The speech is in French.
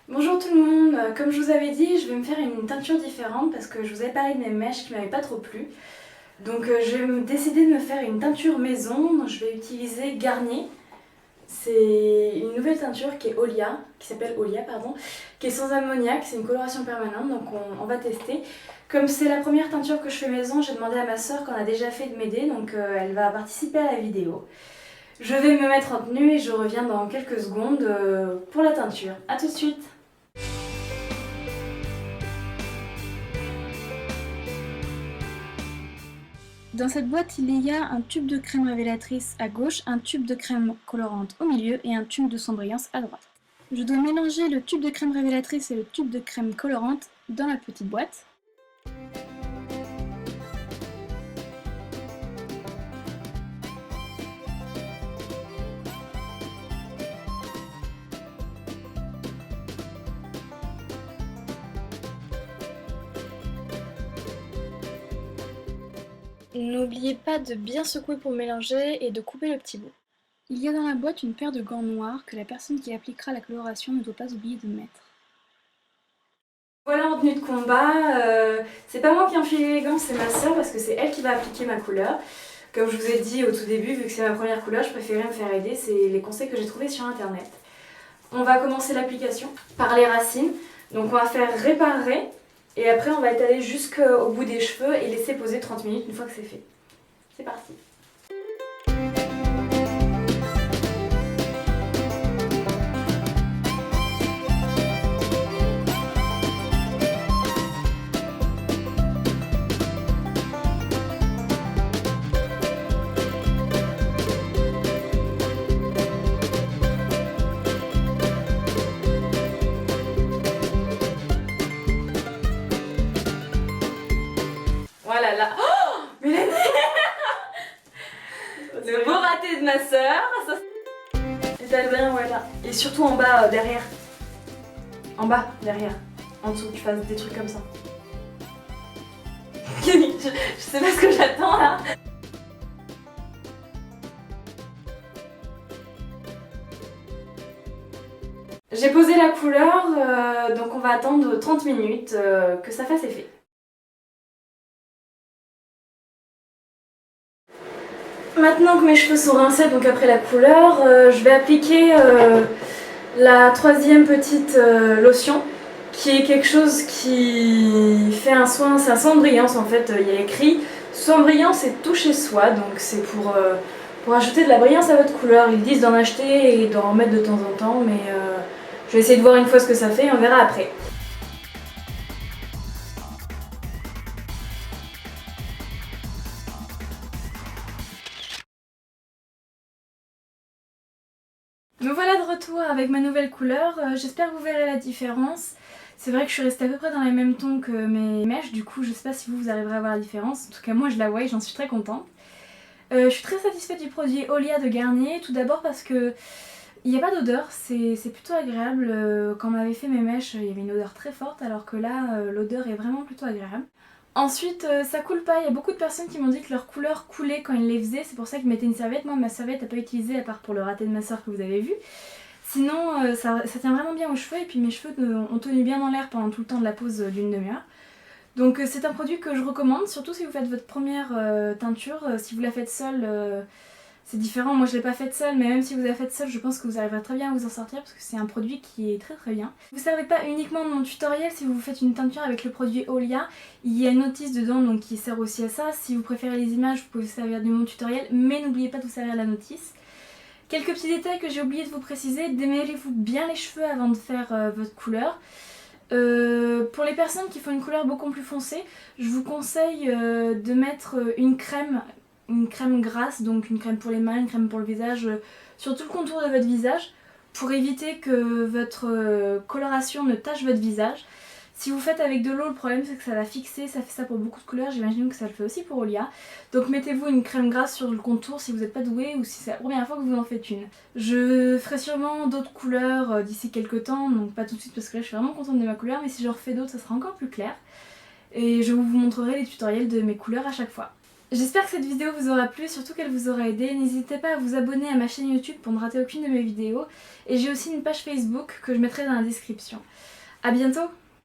Bonjour tout le monde, comme je vous avais dit, je vais me faire une teinture différente parce que je vous avais parlé de mes mèches qui m'avaient pas trop plu. Donc je vais décider de me faire une teinture maison. Je vais utiliser Garnier. C'est une nouvelle teinture qui est Olia, qui s'appelle Olia pardon, qui est sans ammoniac, c'est une coloration permanente, donc on va tester. Comme c'est la première teinture que je fais maison, j'ai demandé à ma soeur qu'on a déjà fait de m'aider, donc elle va participer à la vidéo. Je vais me mettre en tenue et je reviens dans quelques secondes pour la teinture. A tout de suite. Dans cette boîte, il y a un tube de crème révélatrice à gauche, un tube de crème colorante au milieu et un tube de sombrillance à droite. Je dois mélanger le tube de crème révélatrice et le tube de crème colorante dans la petite boîte. N'oubliez pas de bien secouer pour mélanger et de couper le petit bout. Il y a dans la boîte une paire de gants noirs que la personne qui appliquera la coloration ne doit pas oublier de mettre. Voilà en tenue de combat, c'est pas moi qui enfile les gants, c'est ma soeur parce que c'est elle qui va appliquer ma couleur. Comme je vous ai dit au tout début, vu que c'est ma première couleur, je préférais me faire aider, c'est les conseils que j'ai trouvés sur internet. On va commencer l'application par les racines, donc on va faire réparer et après on va étaler jusqu'au bout des cheveux et laisser poser 30 minutes une fois que c'est fait. C'est parti. Voilà là. Oh Mélanie. Le beau raté de ma soeur. Étale bien, voilà. Et surtout en bas, derrière. En bas, derrière. En dessous, tu fasses des trucs comme ça. je sais pas ce que j'attends là. J'ai posé la couleur, donc on va attendre 30 minutes que ça fasse effet. Maintenant que mes cheveux sont rincés, donc après la couleur, je vais appliquer la troisième petite lotion qui est quelque chose qui fait un soin, c'est un soin de brillance en fait, il y a écrit soin brillance et toucher soi, donc c'est pour ajouter de la brillance à votre couleur. Ils disent d'en acheter et d'en mettre de temps en temps, mais je vais essayer de voir une fois ce que ça fait et on verra après. Me voilà de retour avec ma nouvelle couleur, j'espère que vous verrez la différence. C'est vrai que je suis restée à peu près dans les mêmes tons que mes mèches, du coup je sais pas si vous arriverez à voir la différence. En tout cas moi je la vois et j'en suis très contente. Je suis très satisfaite du produit Olia de Garnier, tout d'abord parce que il n'y a pas d'odeur, c'est plutôt agréable. Quand on m'avait fait mes mèches, il y avait une odeur très forte alors que là l'odeur est vraiment plutôt agréable. Ensuite, ça coule pas, il y a beaucoup de personnes qui m'ont dit que leur couleur coulait quand ils les faisaient, c'est pour ça qu'ils mettaient une serviette. Moi ma serviette n'a pas utilisé à part pour le raté de ma soeur que vous avez vu. Sinon ça tient vraiment bien aux cheveux et puis mes cheveux ont tenu bien dans l'air pendant tout le temps de la pose d'une demi-heure. Donc c'est un produit que je recommande, surtout si vous faites votre première teinture. Si vous la faites seule, c'est différent. Moi je l'ai pas faite seule, mais même si vous la faites seule, je pense que vous arriverez très bien à vous en sortir parce que c'est un produit qui est très bien. Vous ne servez pas uniquement de mon tutoriel, si vous faites une teinture avec le produit Olia, il y a une notice dedans donc qui sert aussi à ça. Si vous préférez les images, vous pouvez vous servir de mon tutoriel, mais n'oubliez pas de vous servir de la notice. Quelques petits détails que j'ai oublié de vous préciser, démêlez-vous bien les cheveux avant de faire votre couleur. Pour les personnes qui font une couleur beaucoup plus foncée, je vous conseille de mettre une crème grasse, donc une crème pour les mains, une crème pour le visage, sur tout le contour de votre visage, pour éviter que votre coloration ne tache votre visage. Si vous faites avec de l'eau, le problème c'est que ça va fixer, ça fait ça pour beaucoup de couleurs, j'imagine que ça le fait aussi pour Olia. Donc mettez-vous une crème grasse sur le contour si vous n'êtes pas doué ou si c'est la première fois que vous en faites une. Je ferai sûrement d'autres couleurs d'ici quelques temps, donc pas tout de suite parce que là je suis vraiment contente de ma couleur, mais si je refais d'autres ça sera encore plus clair. Et je vous montrerai les tutoriels de mes couleurs à chaque fois. J'espère que cette vidéo vous aura plu, surtout qu'elle vous aura aidé. N'hésitez pas à vous abonner à ma chaîne YouTube pour ne rater aucune de mes vidéos. Et j'ai aussi une page Facebook que je mettrai dans la description. A bientôt!